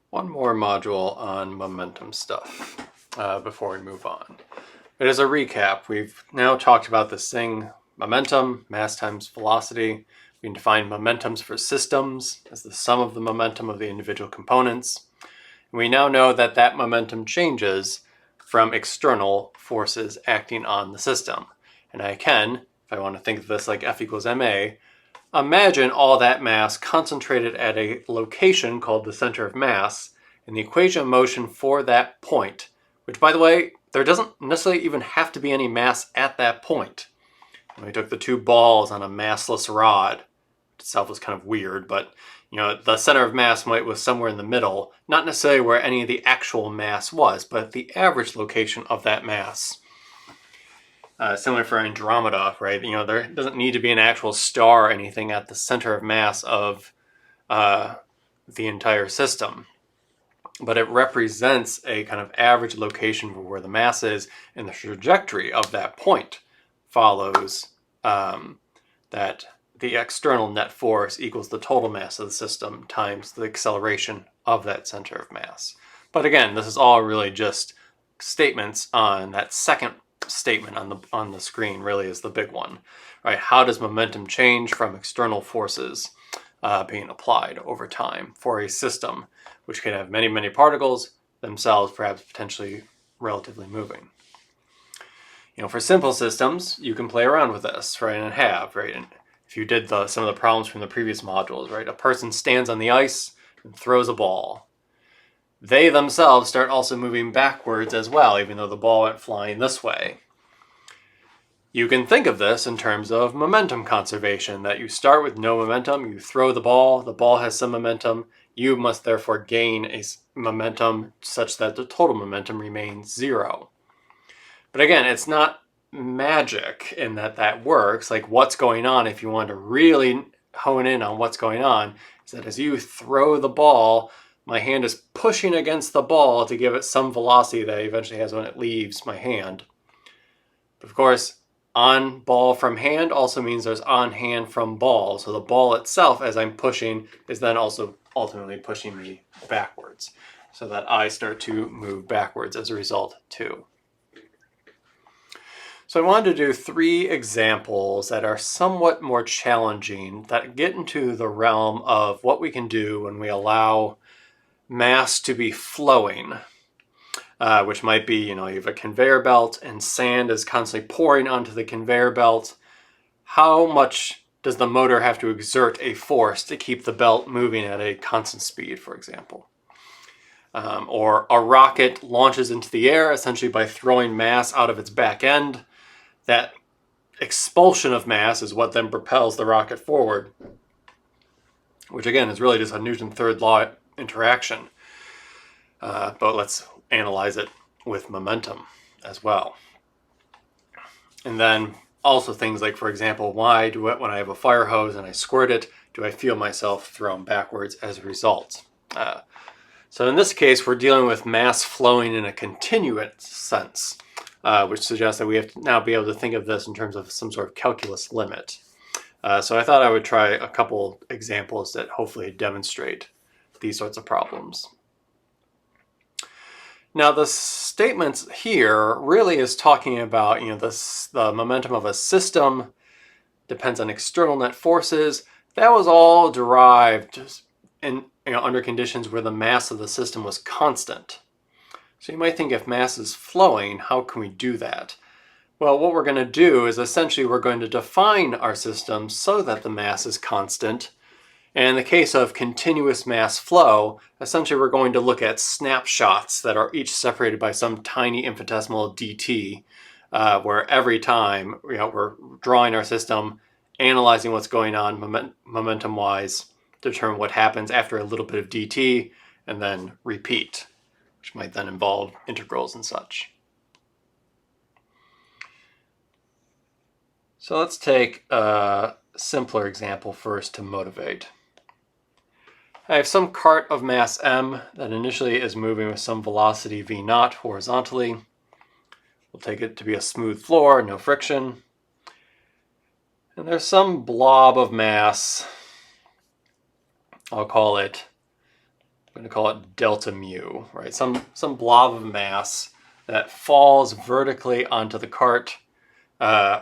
One more module on momentum stuff before we move on. But as a recap, we've now talked about this thing, momentum, mass times velocity. We can define momentums for systems as the sum of the momentum of the individual components. And we now know that that momentum changes from external forces acting on the system. And I can, if I want to think of this like F equals ma, imagine all that mass concentrated at a location called the center of mass, and the equation of motion for that point, which, by the way, there doesn't necessarily even have to be any mass at that point. When we took the two balls on a massless rod, itself was kind of weird, but the center of mass was somewhere in the middle, not necessarily where any of the actual mass was, but the average location of that mass. Similar for Andromeda, right? There doesn't need to be an actual star or anything at the center of mass of the entire system. But it represents a kind of average location for where the mass is, and the trajectory of that point follows that the external net force equals the total mass of the system times the acceleration of that center of mass. But again, this is all really just statements on that second statement on the screen. Really is the big one, right? How does momentum change from external forces being applied over time for a system which can have many, many particles, themselves perhaps potentially relatively moving? For simple systems, you can play around with this, right? And have, right? And if you did some of the problems from the previous modules, right? A person stands on the ice and throws a ball. They themselves start also moving backwards as well, even though the ball went flying this way. You can think of this in terms of momentum conservation, that you start with no momentum, you throw the ball has some momentum, you must therefore gain a momentum such that the total momentum remains zero. But again, it's not magic in that works. Like, what's going on, if you want to really hone in on what's going on, is that as you throw the ball, my hand is pushing against the ball to give it some velocity that it eventually has when it leaves my hand. But of course, on ball from hand also means there's on hand from ball. So the ball itself, as I'm pushing, is then also ultimately pushing me backwards, so that I start to move backwards as a result too. So I wanted to do 3 examples that are somewhat more challenging, that get into the realm of what we can do when we allow mass to be flowing, which might be, you have a conveyor belt and sand is constantly pouring onto the conveyor belt. How much does the motor have to exert a force to keep the belt moving at a constant speed, for example? Or a rocket launches into the air essentially by throwing mass out of its back end. That expulsion of mass is what then propels the rocket forward, which again is really just a Newton's third law interaction. But let's analyze it with momentum as well. And then also things like, for example, why do it when I have a fire hose and I squirt it, do I feel myself thrown backwards as a result? So in this case, we're dealing with mass flowing in a continuous sense, which suggests that we have to now be able to think of this in terms of some sort of calculus limit. So I thought I would try a couple examples that hopefully demonstrate these sorts of problems. Now the statements here really is talking about, the momentum of a system depends on external net forces. That was all derived in, under conditions where the mass of the system was constant. So you might think, if mass is flowing, how can we do that? Well, what we're going to do is essentially we're going to define our system so that the mass is constant. And in the case of continuous mass flow, essentially we're going to look at snapshots that are each separated by some tiny infinitesimal dt, where every time we're drawing our system, analyzing what's going on momentum-wise, determine what happens after a little bit of dt, and then repeat, which might then involve integrals and such. So let's take a simpler example first to motivate. I have some cart of mass m that initially is moving with some velocity v0 horizontally. We'll take it to be a smooth floor, no friction. And there's some blob of mass, I'll call it going to call it delta mu, right? Some blob of mass that falls vertically onto the cart.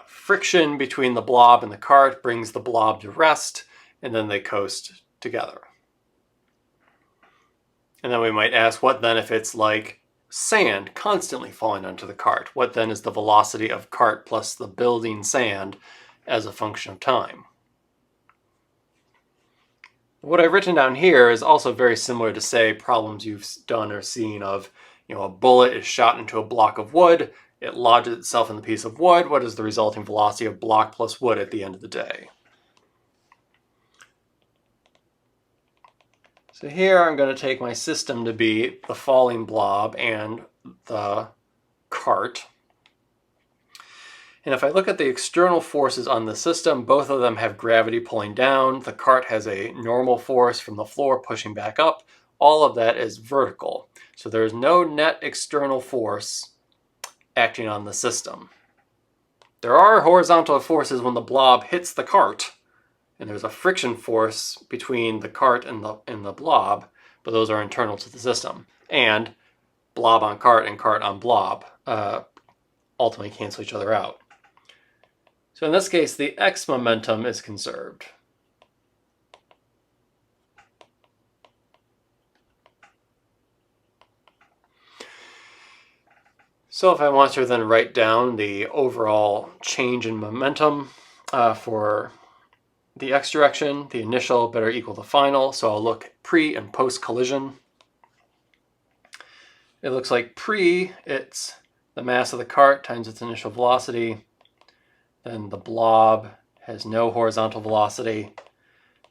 Friction between the blob and the cart brings the blob to rest, and then they coast together. And then we might ask, what then if it's like sand constantly falling onto the cart? What then is the velocity of cart plus the building sand as a function of time? What I've written down here is also very similar to, say, problems you've done or seen of, a bullet is shot into a block of wood, it lodges itself in the piece of wood. What is the resulting velocity of block plus wood at the end of the day? So here I'm going to take my system to be the falling blob and the cart. And if I look at the external forces on the system, both of them have gravity pulling down. The cart has a normal force from the floor pushing back up. All of that is vertical. So there is no net external force acting on the system. There are horizontal forces when the blob hits the cart, and there's a friction force between the cart and the blob, but those are internal to the system. And blob on cart and cart on blob ultimately cancel each other out. So in this case, the x momentum is conserved. So if I want to then write down the overall change in momentum for the x direction, the initial better equal the final. So I'll look pre and post collision. It looks like pre, it's the mass of the cart times its initial velocity. Then the blob has no horizontal velocity.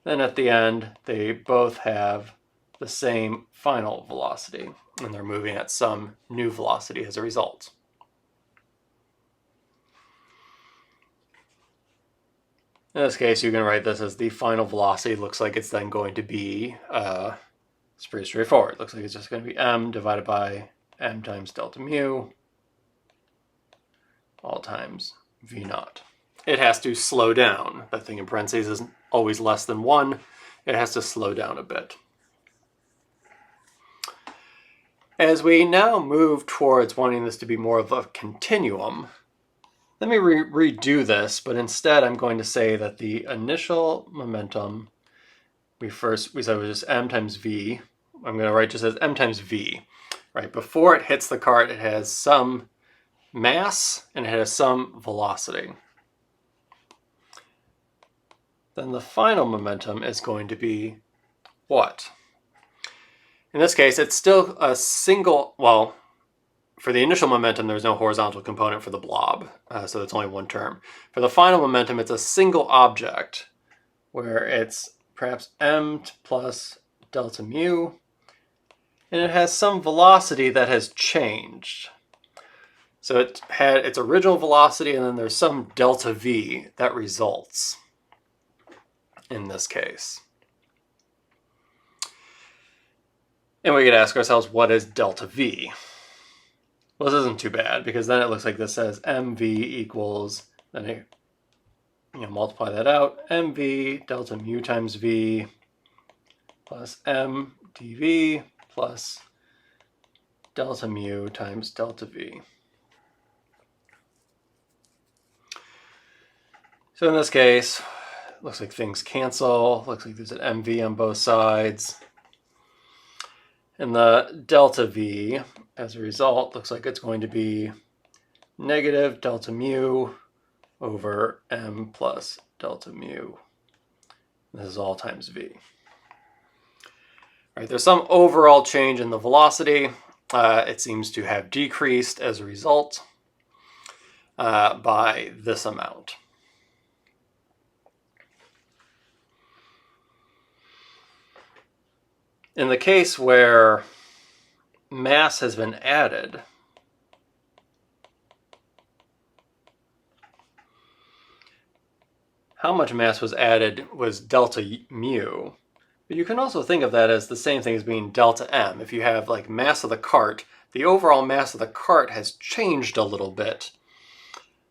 Then at the end, they both have the same final velocity, and they're moving at some new velocity as a result. In this case, you can write this as the final velocity. Looks like it's then going to be, it's pretty straightforward. Looks like it's just going to be m divided by m times delta mu, all times v naught. It has to slow down. That thing in parentheses isn't always less than 1. It has to slow down a bit. As we now move towards wanting this to be more of a continuum, let me redo this, but instead I'm going to say that the initial momentum, we said was just m times v. I'm going to write just as m times v. Right? Before it hits the cart, it has some mass and it has some velocity. Then the final momentum is going to be what? In this case, it's still a single, well, for the initial momentum, there's no horizontal component for the blob, so it's only one term. For the final momentum, it's a single object where it's perhaps m plus delta mu, and it has some velocity that has changed. So it had its original velocity, and then there's some delta v that results in this case. And we could ask ourselves, what is delta v? Well, this isn't too bad, because then it looks like this says mv equals, then multiply that out, mv delta mu times v plus m dv plus delta mu times delta v. So in this case, it looks like things cancel. Looks like there's an mv on both sides. And the delta v, as a result, looks like it's going to be negative delta mu over m plus delta mu. This is all times v. All right, there's some overall change in the velocity. It seems to have decreased as a result by this amount. In the case where mass has been added, how much mass was added was delta mu. But you can also think of that as the same thing as being delta m. If you have like mass of the cart, the overall mass of the cart has changed a little bit.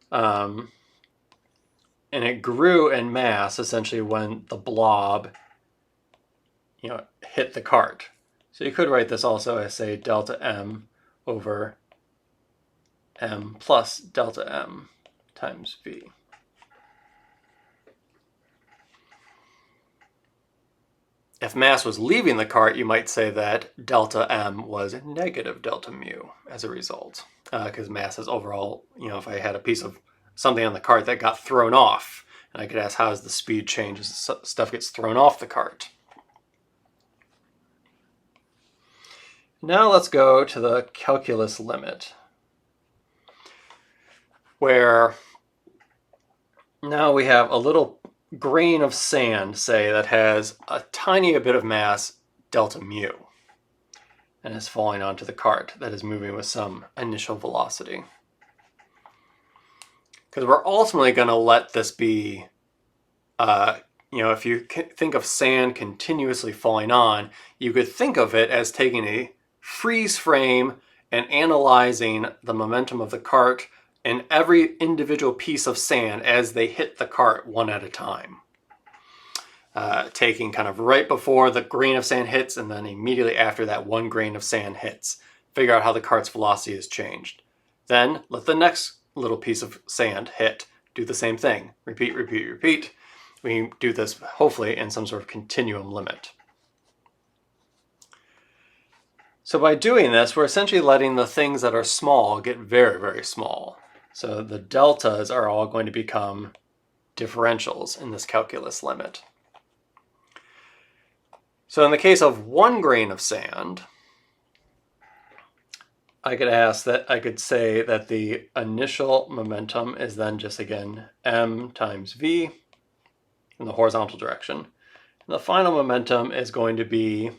And it grew in mass essentially when the blob hit the cart. So you could write this also as, say, delta m over m plus delta m times v. If mass was leaving the cart, you might say that delta m was negative delta mu as a result, because mass is overall, if I had a piece of something on the cart that got thrown off, and I could ask how does the speed change as stuff gets thrown off the cart. Now let's go to the calculus limit, where now we have a little grain of sand, say, that has a tiny bit of mass, delta mu, and is falling onto the cart that is moving with some initial velocity. Because we're ultimately going to let this be, if you think of sand continuously falling on, you could think of it as taking a freeze frame and analyzing the momentum of the cart and every individual piece of sand as they hit the cart one at a time. Taking kind of right before the grain of sand hits and then immediately after that one grain of sand hits. Figure out how the cart's velocity has changed. Then let the next little piece of sand hit. Do the same thing. Repeat, repeat, repeat. We do this hopefully in some sort of continuum limit. So by doing this, we're essentially letting the things that are small get very, very small. So the deltas are all going to become differentials in this calculus limit. So in the case of one grain of sand, I could say that the initial momentum is then just, again, m times v in the horizontal direction. And the final momentum is going to be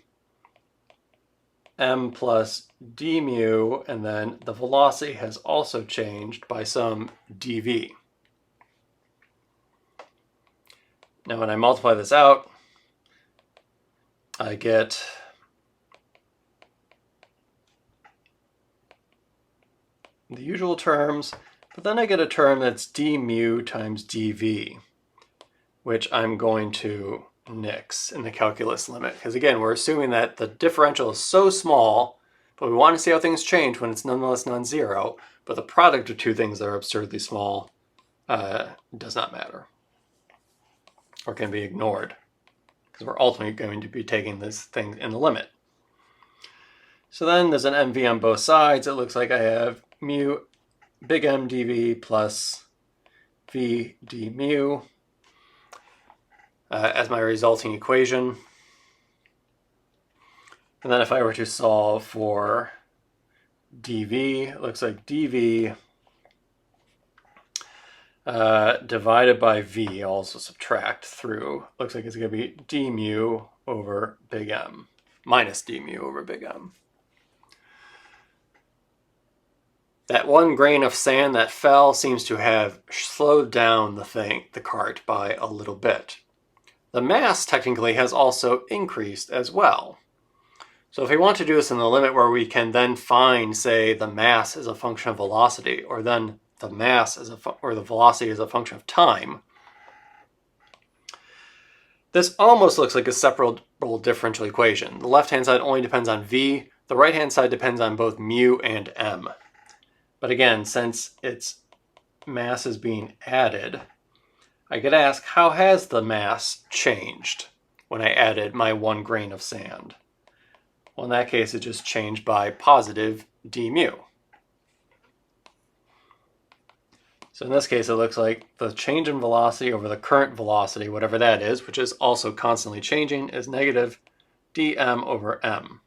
m plus d mu, and then the velocity has also changed by some dv. Now when I multiply this out, I get the usual terms, but then I get a term that's d mu times dv, which I'm going to nix in the calculus limit. Because again, we're assuming that the differential is so small, but we want to see how things change when it's nonetheless non-zero, but the product of two things that are absurdly small does not matter, or can be ignored, because we're ultimately going to be taking this thing in the limit. So then there's an mv on both sides. It looks like I have mu big M dv plus v d mu as my resulting equation. And then if I were to solve for dv, it looks like dv divided by v, also subtract through, looks like it's going to be d mu over big M minus d mu over big M. That one grain of sand that fell seems to have slowed down the cart by a little bit. The mass technically has also increased as well. So if we want to do this in the limit where we can then find, say, the mass as a function of velocity, or then the mass or the velocity as a function of time, this almost looks like a separable differential equation. The left-hand side only depends on v, the right-hand side depends on both mu and m. But again, since its mass is being added, I could ask, how has the mass changed when I added my one grain of sand? Well, in that case, it just changed by positive d mu. So in this case, it looks like the change in velocity over the current velocity, whatever that is, which is also constantly changing, is negative dm over m.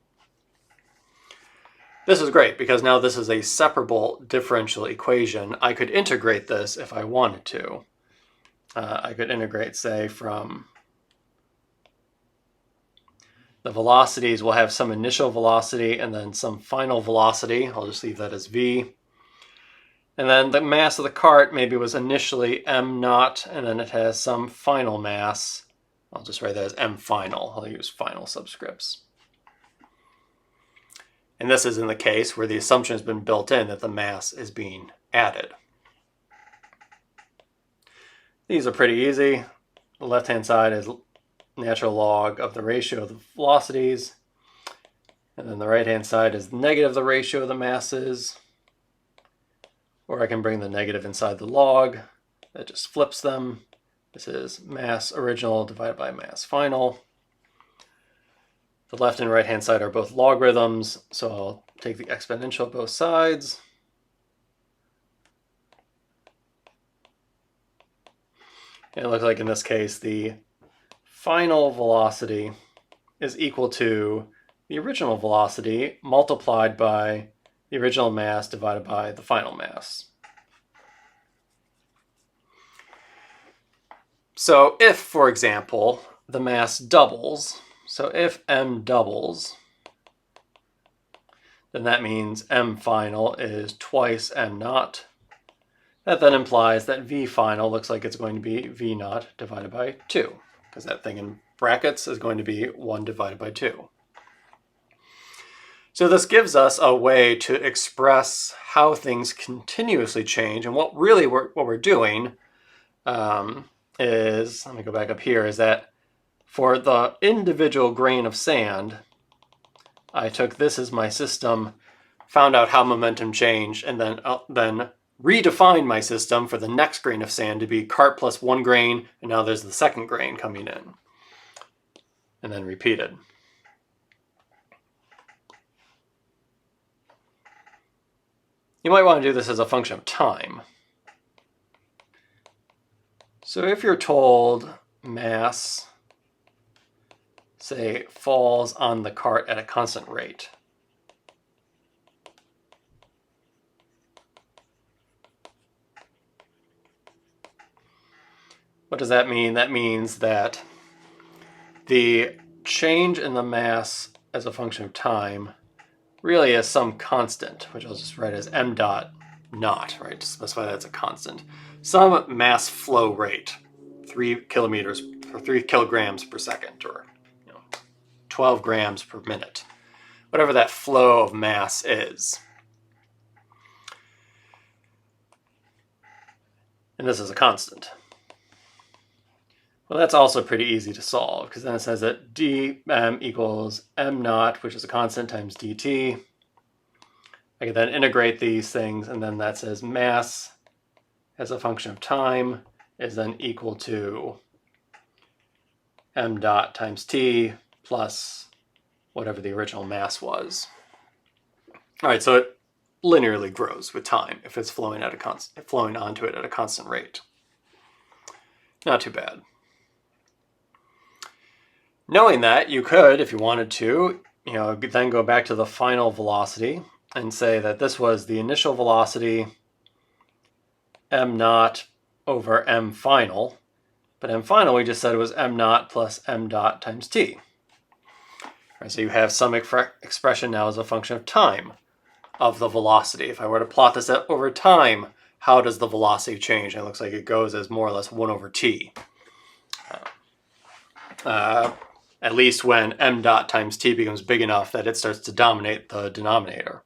This is great because now this is a separable differential equation. I could integrate this if I wanted to. I could integrate, say, from the velocities will have some initial velocity and then some final velocity. I'll just leave that as v. And then the mass of the cart maybe was initially m naught, and then it has some final mass. I'll just write that as m final. I'll use final subscripts. And this is in the case where the assumption has been built in that the mass is being added. These are pretty easy. The left-hand side is natural log of the ratio of the velocities. And then the right-hand side is negative the ratio of the masses. Or I can bring the negative inside the log. That just flips them. This is mass original divided by mass final. The left and right-hand side are both logarithms, so I'll take the exponential of both sides. And it looks like in this case, the final velocity is equal to the original velocity multiplied by the original mass divided by the final mass. So if, for example, the mass doubles, so if m doubles, then that means m final is twice m naught. That then implies that v final looks like it's going to be v naught divided by 2, because that thing in brackets is going to be 1 divided by 2. So this gives us a way to express how things continuously change, and what we're doing is, let me go back up here, is that for the individual grain of sand, I took this as my system, found out how momentum changed, and then redefined my system for the next grain of sand to be cart plus 1 grain, and now there's the second grain coming in, and then repeated. You might want to do this as a function of time. So if you're told mass, say, falls on the cart at a constant rate, what does that mean? That means that the change in the mass as a function of time really is some constant, which I'll just write as m dot naught, right, to specify that's a constant. Some mass flow rate, 3 kilograms per second, or 12 grams per minute, whatever that flow of mass is. And this is a constant. Well, that's also pretty easy to solve, because then it says that dm equals m naught, which is a constant, times dt. I can then integrate these things, and then that says mass as a function of time is then equal to m dot times t plus whatever the original mass was. All right, so it linearly grows with time if it's flowing onto it at a constant rate. Not too bad. Knowing that, you could, if you wanted to, then go back to the final velocity and say that this was the initial velocity, m naught over m final. But m final, we just said it was m naught plus m dot times t. Right, so you have some expression now as a function of time of the velocity. If I were to plot this over time, how does the velocity change? And it looks like it goes as more or less 1 over t. At least when m dot times t becomes big enough that it starts to dominate the denominator.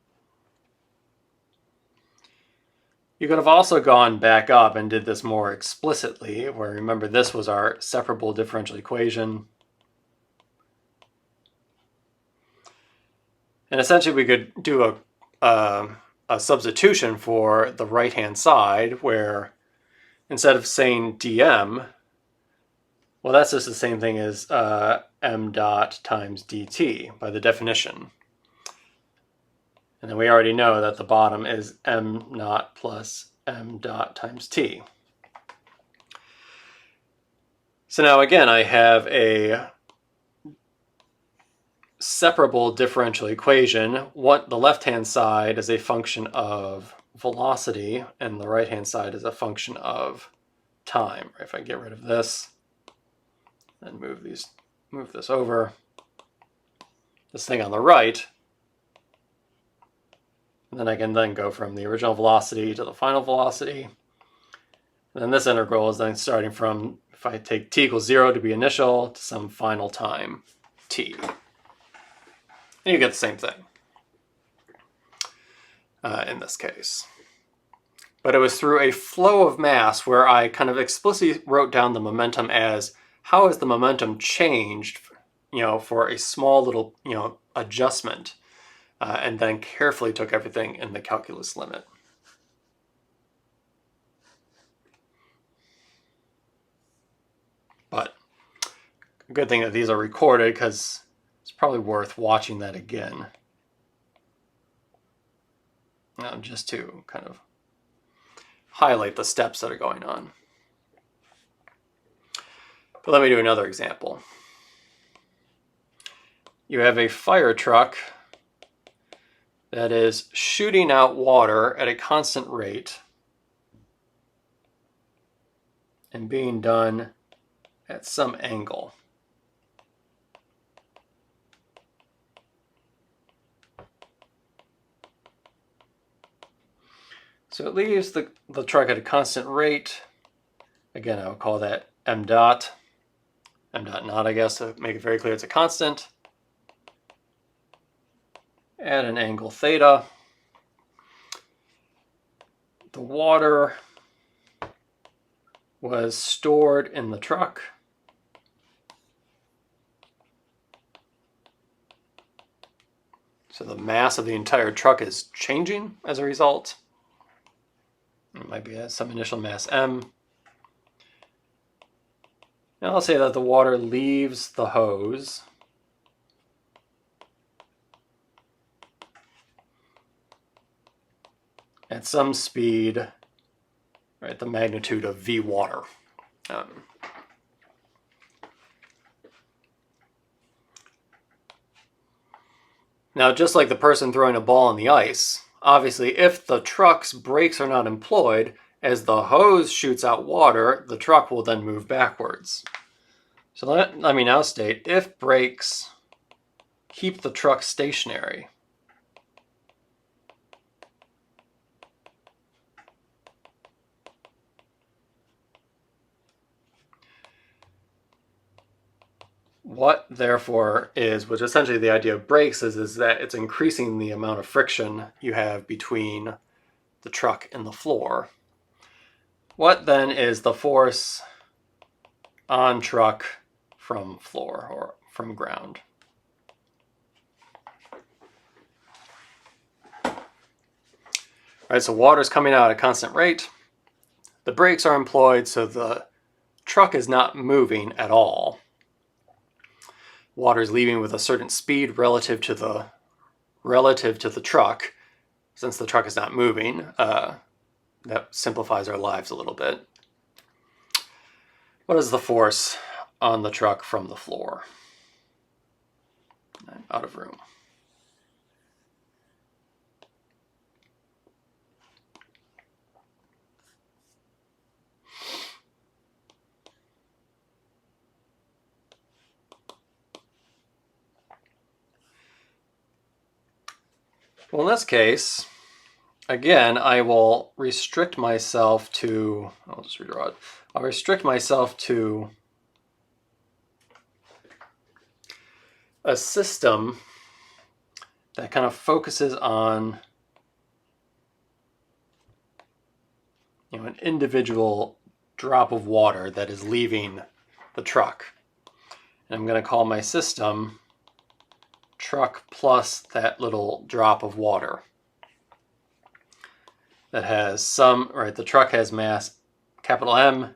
You could have also gone back up and did this more explicitly, where remember this was our separable differential equation. And essentially we could do a substitution for the right-hand side, where instead of saying dm, well, that's just the same thing as m dot times dt by the definition. And then we already know that the bottom is m naught plus m dot times t. So now again, I have a separable differential equation. The left-hand side is a function of velocity, and the right-hand side is a function of time. If I get rid of this, and move this over, this thing on the right, and then I can then go from the original velocity to the final velocity. And then this integral is then starting from, if I take t equals 0 to be initial, to some final time t. And you get the same thing in this case. But it was through a flow of mass where I kind of explicitly wrote down the momentum as how has the momentum changed, for a small little, adjustment and then carefully took everything in the calculus limit. But a good thing that these are recorded, because it's probably worth watching that again. Just to kind of highlight the steps that are going on. But let me do another example. You have a fire truck that is shooting out water at a constant rate and being done at some angle. So it leaves the truck at a constant rate. Again, I would call that m dot. M dot not, I guess, to make it very clear it's a constant. At an angle theta. The water was stored in the truck. So the mass of the entire truck is changing as a result. It might be some initial mass m. Now I'll say that the water leaves the hose at some speed, right, the magnitude of v water. Now, just like the person throwing a ball on the ice, obviously if the truck's brakes are not employed, as the hose shoots out water, the truck will then move backwards. So let me now state, if brakes keep the truck stationary, what therefore is, which essentially the idea of brakes is that it's increasing the amount of friction you have between the truck and the floor. What then is the force on truck from floor or from ground? All right, so water's coming out at a constant rate. The brakes are employed, so the truck is not moving at all. Water is leaving with a certain speed relative to the truck. Since the truck is not moving, that simplifies our lives a little bit. What is the force on the truck from the floor? I'm out of room. Well, in this case, again, I will restrict myself to, I'll just redraw it. I'll restrict myself to a system that kind of focuses on, an individual drop of water that is leaving the truck. And I'm going to call my system truck plus that little drop of water that has some, right, the truck has mass capital M,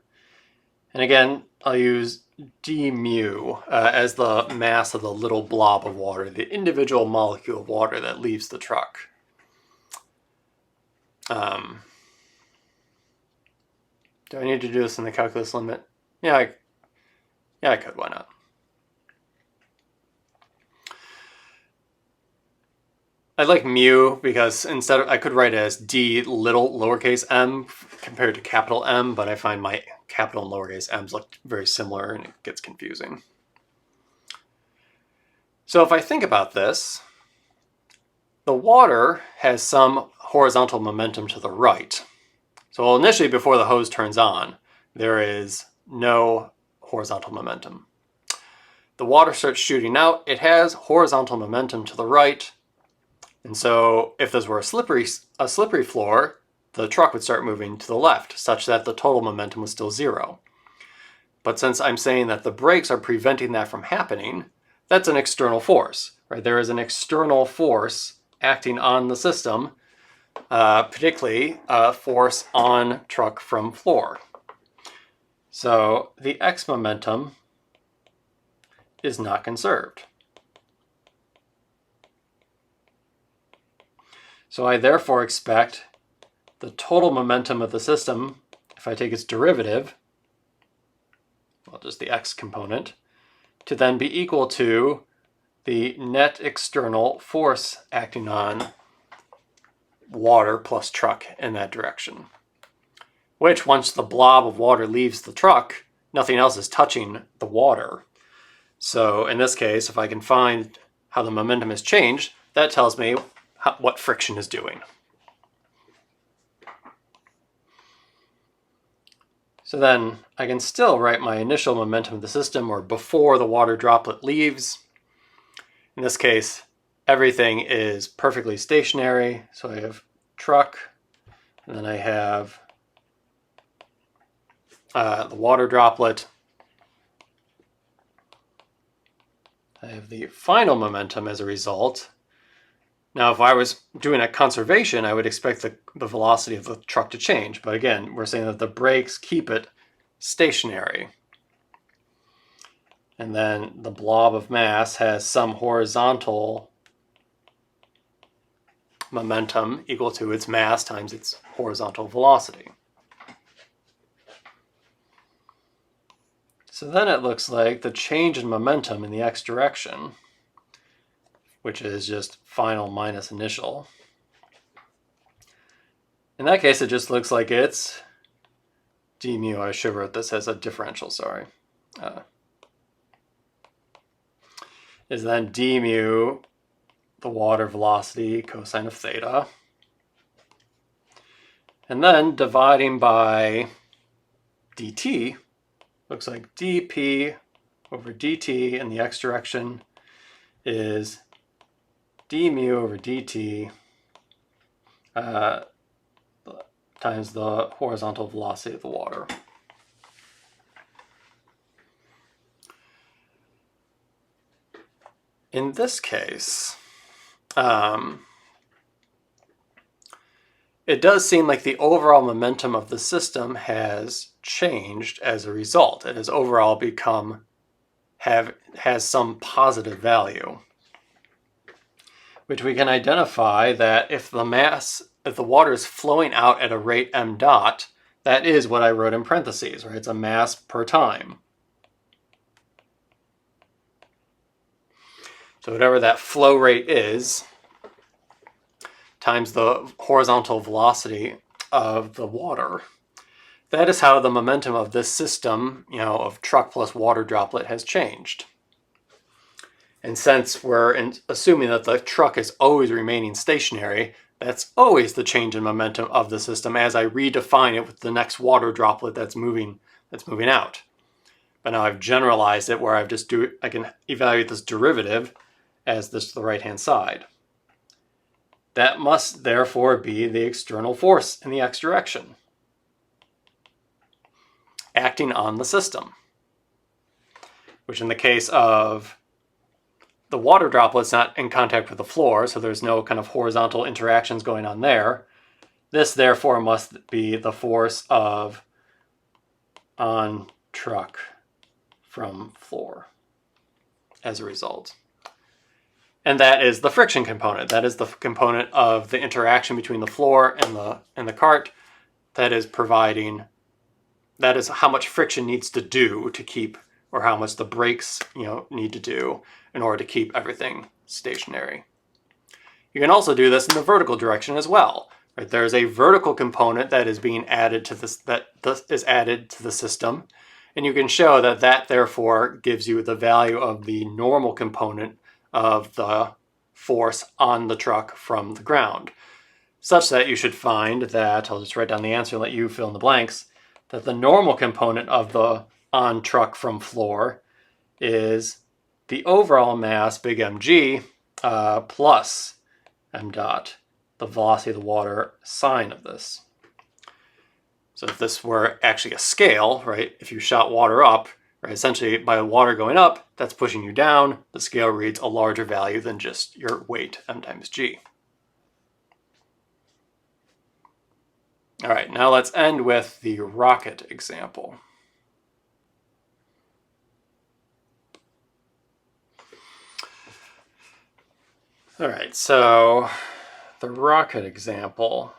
and again I'll use d mu as the mass of the little blob of water, the individual molecule of water that leaves the truck. Do I need to do this in the calculus limit? Yeah, I could, why not? I like mu because instead of, I could write it as d little lowercase m compared to capital M, but I find my capital and lowercase m's look very similar and it gets confusing. So if I think about this, the water has some horizontal momentum to the right. So initially, before the hose turns on, there is no horizontal momentum. The water starts shooting out, it has horizontal momentum to the right. And so if this were a slippery floor, the truck would start moving to the left, such that the total momentum was still zero. But since I'm saying that the brakes are preventing that from happening, that's an external force, right? There is an external force acting on the system, particularly a force on truck from floor. So the x momentum is not conserved. So I therefore expect the total momentum of the system, if I take its derivative, well, just the x component, to then be equal to the net external force acting on water plus truck in that direction. Which, once the blob of water leaves the truck, nothing else is touching the water. So in this case, if I can find how the momentum has changed, that tells me what friction is doing. So then I can still write my initial momentum of the system, or before the water droplet leaves. In this case, everything is perfectly stationary. So I have truck, and then I have the water droplet. I have the final momentum as a result. Now, if I was doing a conservation, I would expect the velocity of the truck to change. But again, we're saying that the brakes keep it stationary. And then the blob of mass has some horizontal momentum equal to its mass times its horizontal velocity. So then it looks like the change in momentum in the x direction, which is just final minus initial. In that case, it just looks like it's d mu. I should have wrote this as a differential, sorry. Is then d mu, the water velocity, cosine of theta. And then dividing by dt, looks like dp over dt in the x direction is d mu over dt times the horizontal velocity of the water. In this case, it does seem like the overall momentum of the system has changed as a result. It has overall has some positive value, which we can identify that if the water is flowing out at a rate m dot, that is what I wrote in parentheses, right? It's a mass per time. So whatever that flow rate is, times the horizontal velocity of the water, that is how the momentum of this system, of truck plus water droplet has changed. And since we're assuming that the truck is always remaining stationary, that's always the change in momentum of the system as I redefine it with the next water droplet that's moving out. But now I've generalized it where I can evaluate this derivative as this to the right-hand side. That must therefore be the external force in the x direction, acting on the system, which in the case of the water droplet's not in contact with the floor, so there's no kind of horizontal interactions going on there. This therefore must be the force of on truck from floor as a result. And that is the friction component. That is the component of the interaction between the floor and the cart that is how much friction needs to do to keep, or how much the brakes need to do in order to keep everything stationary. You can also do this in the vertical direction as well. Right? There's a vertical component that is being added to this, that is added to the system, and you can show that therefore gives you the value of the normal component of the force on the truck from the ground, such that you should find that, I'll just write down the answer and let you fill in the blanks, that the normal component of the on truck from floor is the overall mass, big mg, plus m dot, the velocity of the water sine of this. So if this were actually a scale, right, if you shot water up, right, essentially by water going up, that's pushing you down. The scale reads a larger value than just your weight, m times g. All right, now let's end with the rocket example. All right, so the rocket example.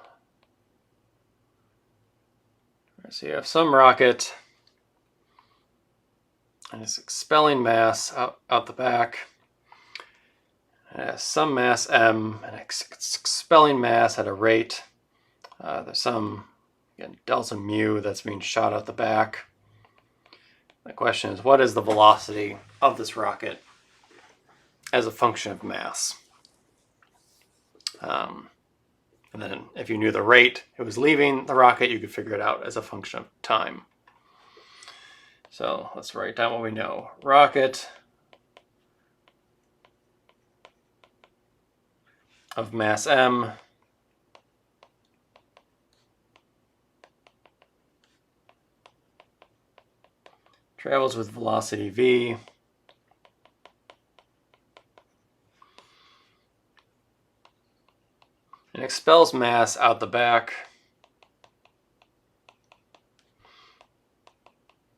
So you have some rocket and it's expelling mass out the back. It has some mass m and it's expelling mass at a rate. There's some, again, delta mu that's being shot out the back. The question is, what is the velocity of this rocket as a function of mass? And then if you knew the rate it was leaving the rocket, you could figure it out as a function of time. So let's write down what we know. Rocket of mass m travels with velocity v and expels mass out the back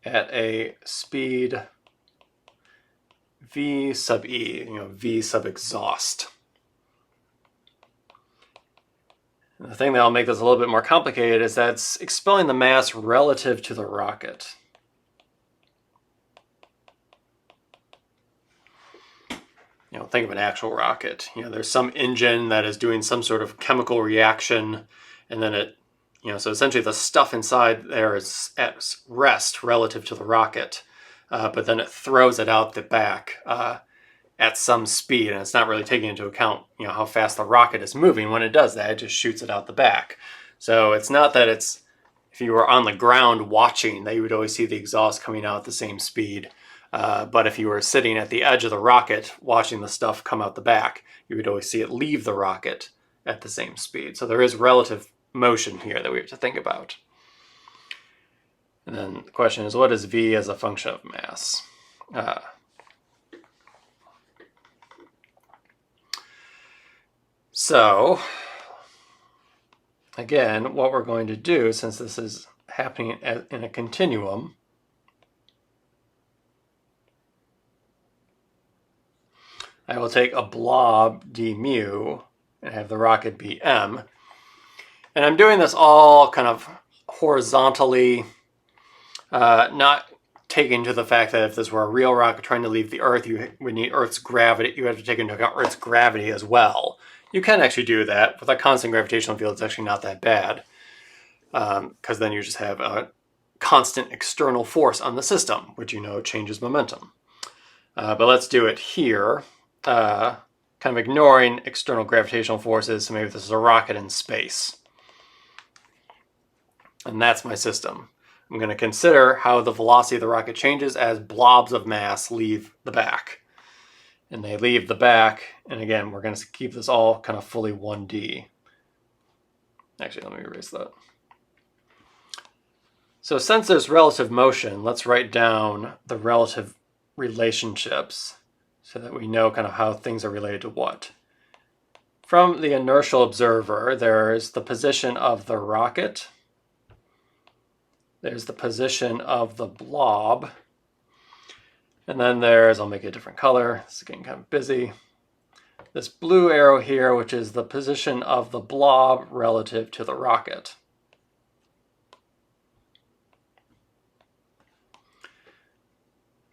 at a speed v sub e, v sub exhaust. And the thing that'll make this a little bit more complicated is that it's expelling the mass relative to the rocket. Think of an actual rocket. There's some engine that is doing some sort of chemical reaction, and then it, so essentially the stuff inside there is at rest relative to the rocket, but then it throws it out the back at some speed, and it's not really taking into account, how fast the rocket is moving. When it does that, it just shoots it out the back. So it's not that it's, if you were on the ground watching, that you would always see the exhaust coming out at the same speed. But if you were sitting at the edge of the rocket watching the stuff come out the back, you would always see it leave the rocket at the same speed. So there is relative motion here that we have to think about. And then the question is, what is v as a function of mass? So again, what we're going to do, since this is happening in a continuum, I will take a blob d mu and have the rocket be m. And I'm doing this all kind of horizontally, not taking into the fact that if this were a real rocket trying to leave the Earth, you would need Earth's gravity. You have to take into account Earth's gravity as well. You can actually do that. With a constant gravitational field, it's actually not that bad, because then you just have a constant external force on the system, which changes momentum. But let's do it here. Kind of ignoring external gravitational forces, so maybe this is a rocket in space. And that's my system. I'm going to consider how the velocity of the rocket changes as blobs of mass leave the back. And they leave the back, and again, we're going to keep this all kind of fully 1D. Actually, let me erase that. So since there's relative motion, let's write down the relative relationships, so that we know kind of how things are related to what. From the inertial observer, there's the position of the rocket. There's the position of the blob. And then there's, I'll make it a different color. This is getting kind of busy. This blue arrow here, which is the position of the blob relative to the rocket.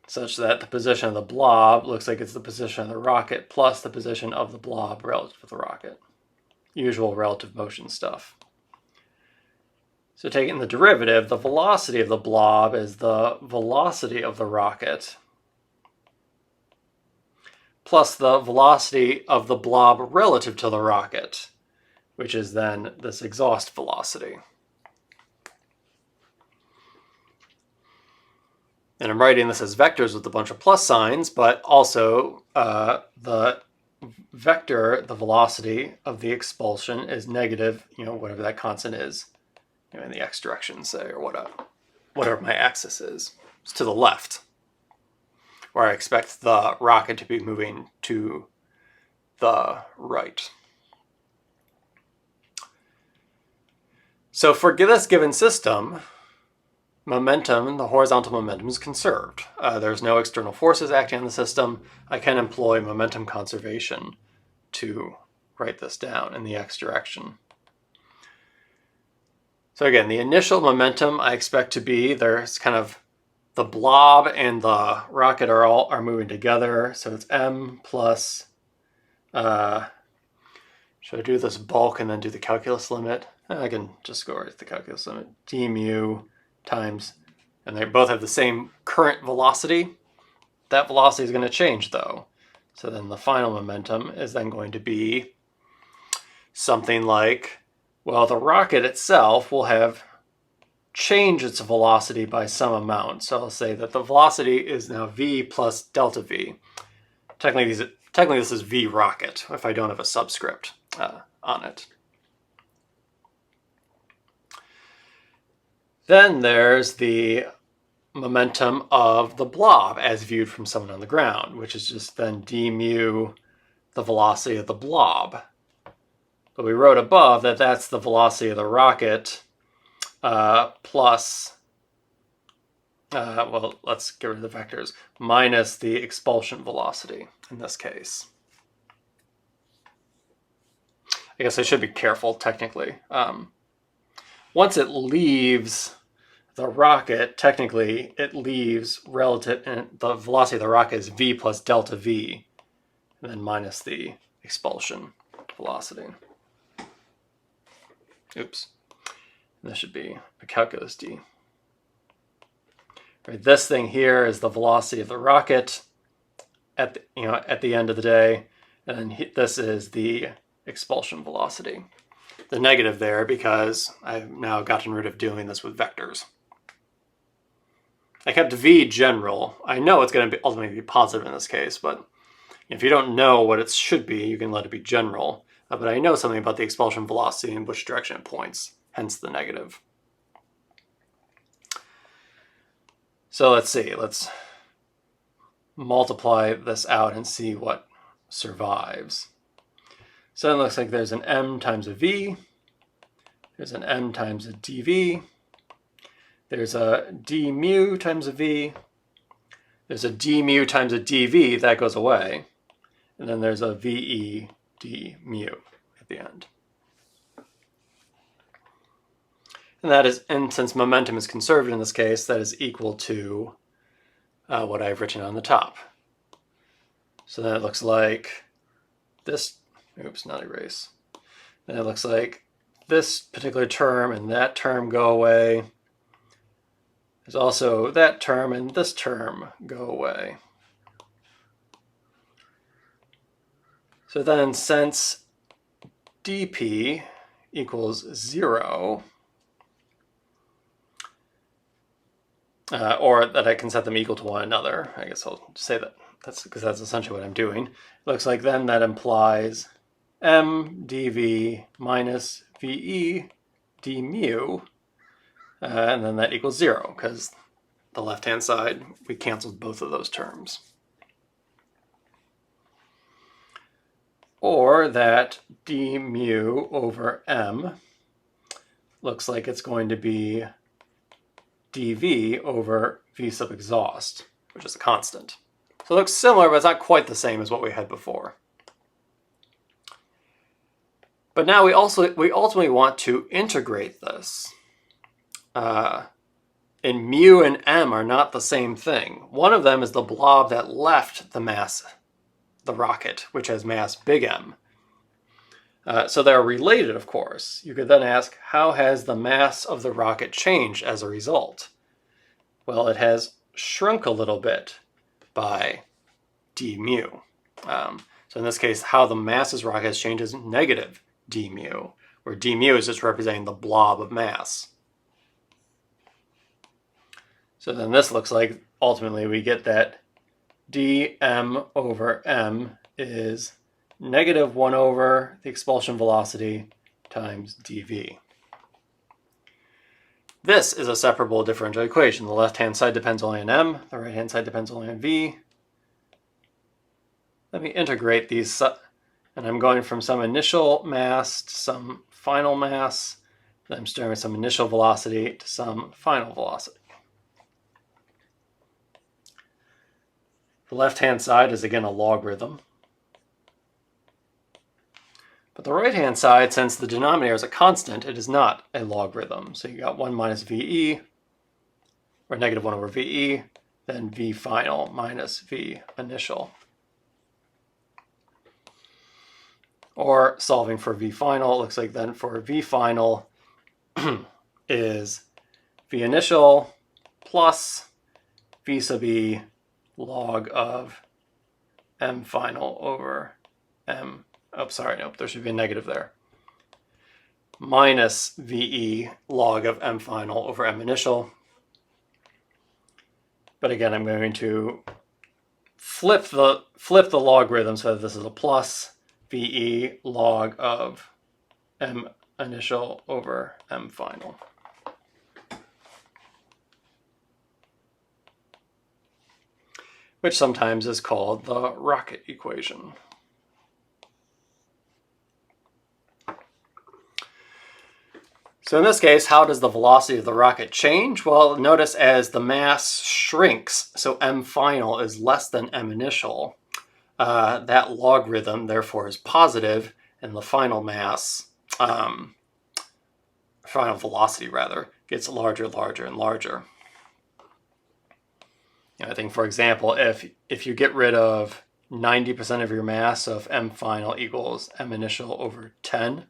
Such that the position of the blob looks like it's the position of the rocket plus the position of the blob relative to the rocket. Usual relative motion stuff. So taking the derivative, the velocity of the blob is the velocity of the rocket plus the velocity of the blob relative to the rocket, which is then this exhaust velocity. And I'm writing this as vectors with a bunch of plus signs, but also the vector, the velocity of the expulsion is negative, whatever that constant is, in the x direction, say, or whatever my axis is. It's to the left, where I expect the rocket to be moving to the right. So for this given system, momentum, the horizontal momentum, is conserved. There's no external forces acting on the system. I can employ momentum conservation to write this down in the x direction. So again, the initial momentum I expect to be, there's kind of the blob and the rocket are moving together. So it's m plus, should I do this bulk and then do the calculus limit? I can just go right to the calculus limit. D mu times, and they both have the same current velocity. That velocity is going to change though. So then the final momentum is then going to be something like, well, the rocket itself will have changed its velocity by some amount. So I'll say that the velocity is now v plus delta v. Technically this is v rocket if I don't have a subscript on it. Then there's the momentum of the blob as viewed from someone on the ground, which is just then d mu, the velocity of the blob. But we wrote above that that's the velocity of the rocket plus, well, let's get rid of the vectors, minus the expulsion velocity in this case. I guess I should be careful technically. Once it leaves the rocket, technically it leaves relative, and the velocity of the rocket is v plus delta v, and then minus the expulsion velocity. Oops. And this should be a calculus d. Right, this thing here is the velocity of the rocket at the end of the day, and then this is the expulsion velocity. The negative there because I've now gotten rid of doing this with vectors. I kept v general. I know it's going to ultimately be positive in this case, but if you don't know what it should be, you can let it be general. But I know something about the expulsion velocity and which direction it points, hence the negative. So let's see, let's multiply this out and see what survives. So it looks like there's an m times a v, there's an m times a dv, there's a d mu times a v, there's a d mu times a dv, that goes away, and then there's a ve d mu at the end. And that is, and since momentum is conserved in this case, that is equal to what I've written on the top. So then it looks like this, oops, not erase. Then it looks like this particular term and that term go away. There's also that term and this term go away. So then since dp equals 0, or that I can set them equal to one another, I guess I'll say that, because that's essentially what I'm doing. It looks like then that implies m dv minus ve d mu, and then that equals 0, because the left-hand side, we canceled both of those terms. Or that d mu over m looks like it's going to be dv over v sub exhaust, which is a constant. So it looks similar, but it's not quite the same as what we had before. But now we ultimately want to integrate this. And mu and m are not the same thing. One of them is the blob that left the mass, the rocket, which has mass big M. So they're related, of course. You could then ask, how has the mass of the rocket changed as a result? Well, it has shrunk a little bit by d mu. So in this case, how the mass of the rocket has changed is negative d mu, where d mu is just representing the blob of mass. So then this looks like, ultimately, we get that dm over m is negative 1 over the expulsion velocity times dv. This is a separable differential equation. The left-hand side depends only on m, the right-hand side depends only on v. Let me integrate these, and I'm going from some initial mass to some final mass. Then I'm starting with some initial velocity to some final velocity. The left-hand side is again a logarithm. But the right-hand side, since the denominator is a constant, it is not a logarithm. So you got 1 minus VE, or negative 1 over VE, then V final minus V initial. Or solving for V final, it looks like then for V final is V initial plus V sub E log of M final over M. Oh, sorry, nope, there should be a negative there. Minus VE log of M final over M initial. But again, I'm going to flip the logarithm so that this is a plus VE log of M initial over M final. Which sometimes is called the rocket equation. So in this case, how does the velocity of the rocket change? Well, notice as the mass shrinks, so M final is less than M initial, that logarithm therefore is positive, and the final mass, final velocity rather, gets larger, larger, and larger. I think, for example, if you get rid of 90% of your mass, so if M final equals M initial over 10,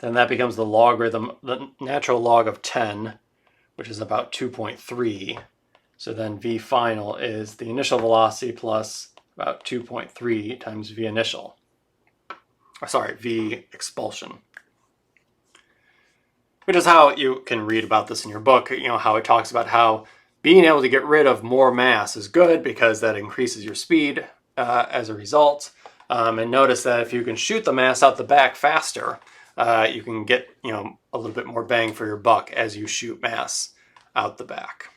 then that becomes the logarithm, the natural log of 10, which is about 2.3. So then V final is the initial velocity plus about 2.3 times V initial. Sorry, V expulsion. Which is how you can read about this in your book, how it talks about how being able to get rid of more mass is good because that increases your speed as a result. And notice that if you can shoot the mass out the back faster, you can get a little bit more bang for your buck as you shoot mass out the back.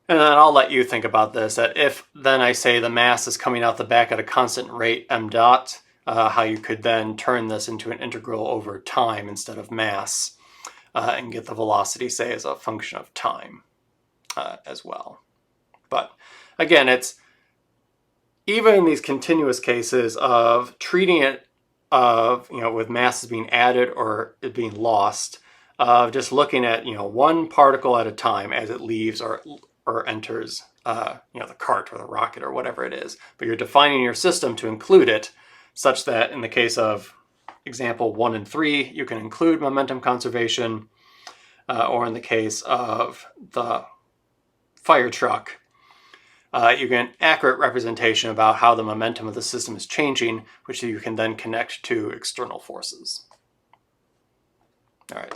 And then I'll let you think about this, that if then I say the mass is coming out the back at a constant rate m dot, how you could then turn this into an integral over time instead of mass, and get the velocity, say, as a function of time as well. But again, it's even in these continuous cases of treating it with masses being added or it being lost, just looking at one particle at a time as it leaves or enters the cart or the rocket or whatever it is. But you're defining your system to include it, such that in the case of example 1 and 3, you can include momentum conservation, or in the case of the fire truck, you get an accurate representation about how the momentum of the system is changing, which you can then connect to external forces. All right.